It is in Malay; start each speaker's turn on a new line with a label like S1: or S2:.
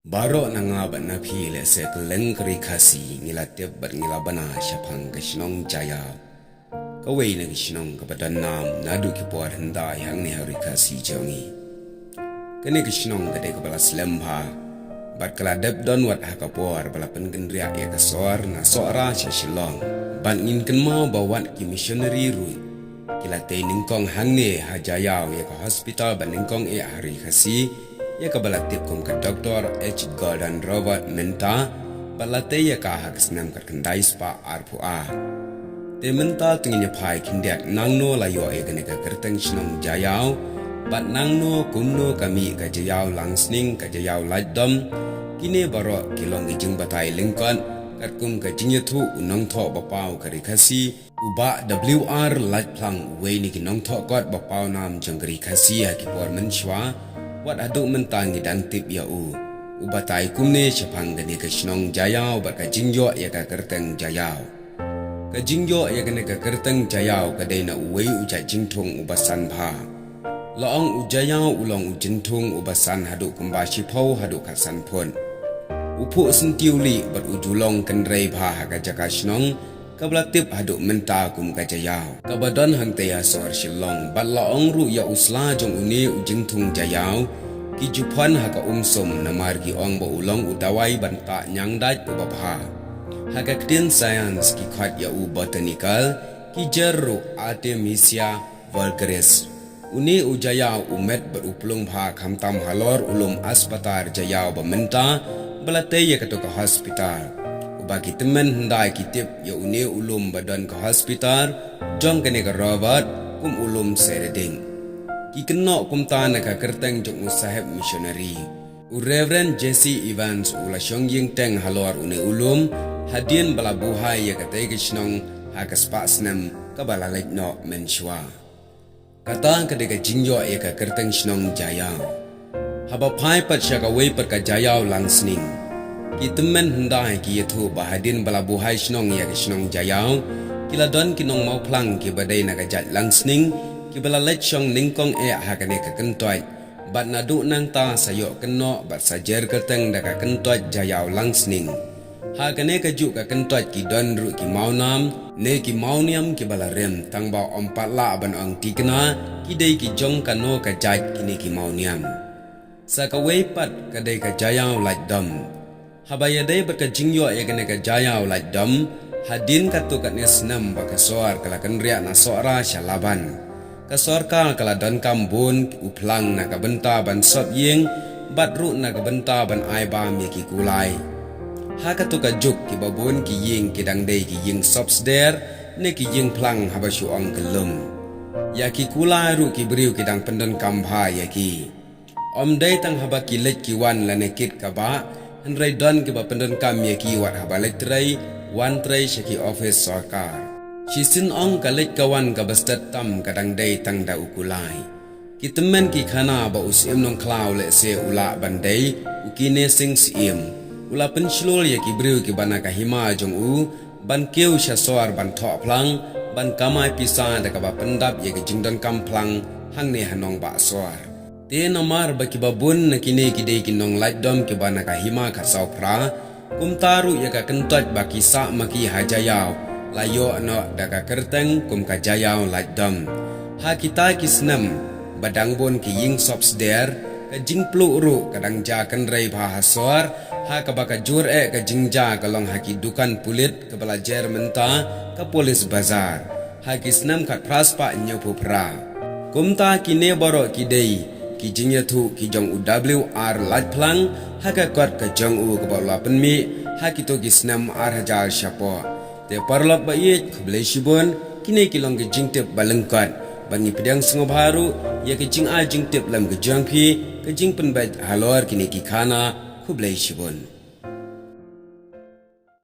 S1: Baro na nga ba na pile se keleng keri kasi ngila tiap bat ngila bana syapang ke sinong jaya. Kawai na ke sinong kepada nam nadu ki puar henda yang ni hari kasi jongi. Kene ke sinong kade kepala selemha. Bat kala dep don wat haka puar bala pengendria ya kesor na soara syashilong. Bat ngin kenma bawat ki missionary rui. Kila te ningkong hang ni hajayau ya ke hospital bat ningkong hari kasi. Ya ka balatip kum ka Dr. H. Gordon Robert Menta balate ya ka hak senam ka kendai spa arpua. Te menta tingin ya pai kindiak nangno layo ya gane ka kerteng sinong jayau bat nangno kumno kami ka jayau langsning ka jayau lajdom kini baro kilong ijing batai lingkon kat kum ka jinyathu unong tho bapau ka rikasi uba WR lajplang we ni kinong tho kot bapau nam jangri khasi ha ki por menshwa wat aduk mentang dan tip ya ubatai kumne syapang gani ke sinong jayau bat ka jingyo ya ka kerteng jayau ka jingyo ya gani ka kerteng jayau ka dei na uwei uja jingthung ubasan pha laong ujayau ulong ujinthung ubasan haduk kumba shipau haduk kasan pon upu sentiuli bat ujulong kendrei pha ka jaka sinong kablatip haduk menta kum ka jayau kabadon hang te asor shilong bat laong ru ya usla jong uni ujingthung jayau ki jupan haka umsom na margi ong bo ulong udawai banta nyang dai ubapha haka ktin science ki khat ya botanical ki jerru artemisia vulgaris uni ujayau umet beruplung pha khamtam halor ulum aspatar jayau bamenta balate ya katoka hospital bagi teman hendai kitip ya uni ulum badan ke hospital jong kene ke Robert kum ulum sereding ki kenok kum tan ka kerteng jok musahib missionary Reverend Jesse Evans ula syong ying teng halor uni ulum hadin bala buhai ya katai ke sinong hakas pasnem ka bala lekno menshwa kata ka de ka jingyo ya ka kerteng sinong jaya haba pai pat syaka wei pat ka jaya langsning ki temen hendai ki yathu bahadin bala buhai sinong ya ki sinong jayau kila don kinong mau plang ki badai na gajat langsning ki bala let syong ningkong hakane ka kentoi bat nadu nang ta sayok keno bat sajer keteng da ka kentoi jayau langsning hakane ka juk ka kentoi ki don ru ki maunam ne ki mauniam ki bala rem tang ba ompat la ban ong tikna ki dei ki jong kano ka jat kini ki mauniam sakawei pat ka dei ka jayau lait dam habaya day berka jingyo ya gane ka jayau lait dam hadin katu kat nesnam baka soar kala kenria na soara syalaban ka sorka kala don kambun uplang na ka benta ban sot ying batru na ka benta ban ai ba mi ki kulai ha katu ka juk ki babun ki ying ki dang day ki ying sops der ne ki ying plang habasyu ong kelum ya ki kulai ru ki briu ki dang pendon kambha ya ki om day tang haba ki let ki wan la nekit ka ba Henry don ke bapendon kami ki wat habalek tray wan tray syaki office sarkar. Sisin ong kalek kawan ka bastat tam kadang day tang da ukulai. Ki temen ki khana ba usim nong klau le se ula bandai ukine sing sim. Ula penslul ya ki briu ki bana ka hima jong u ban keu sya soar ban thok plang ban kamai pisa da ka bapendap ya ki jingdon kam plang hang ne hanong ba soar. Te namar baki babun na kine kidei kinong light dom ki bana ka hima ka saupra kum taru ya ka kentot baki sa maki hajayau layo ano da ka kerteng kum ka jayau light dom ha kita kisnam badang bon ki ying sops der ka jingplu ru kadang ja kan rei bha hasor ha ka baka jur ka jingja kalong haki dukan pulit ka belajar menta ka polis bazar ha kisnam kat praspa nyopu pra kum ta kine boro kidei ki jingya thu ki jong UWR lat plang haka kot ka jong u ka bala penmi ha ki to ki snam ar hajar syapo te parlok ba ye khle shibon kine ki long ki jingtep balengkat bangi pedang sengob haru ya ki jing a jingtep lam ka jang phi ka jing pen ba halor kine ki khana khublai shibon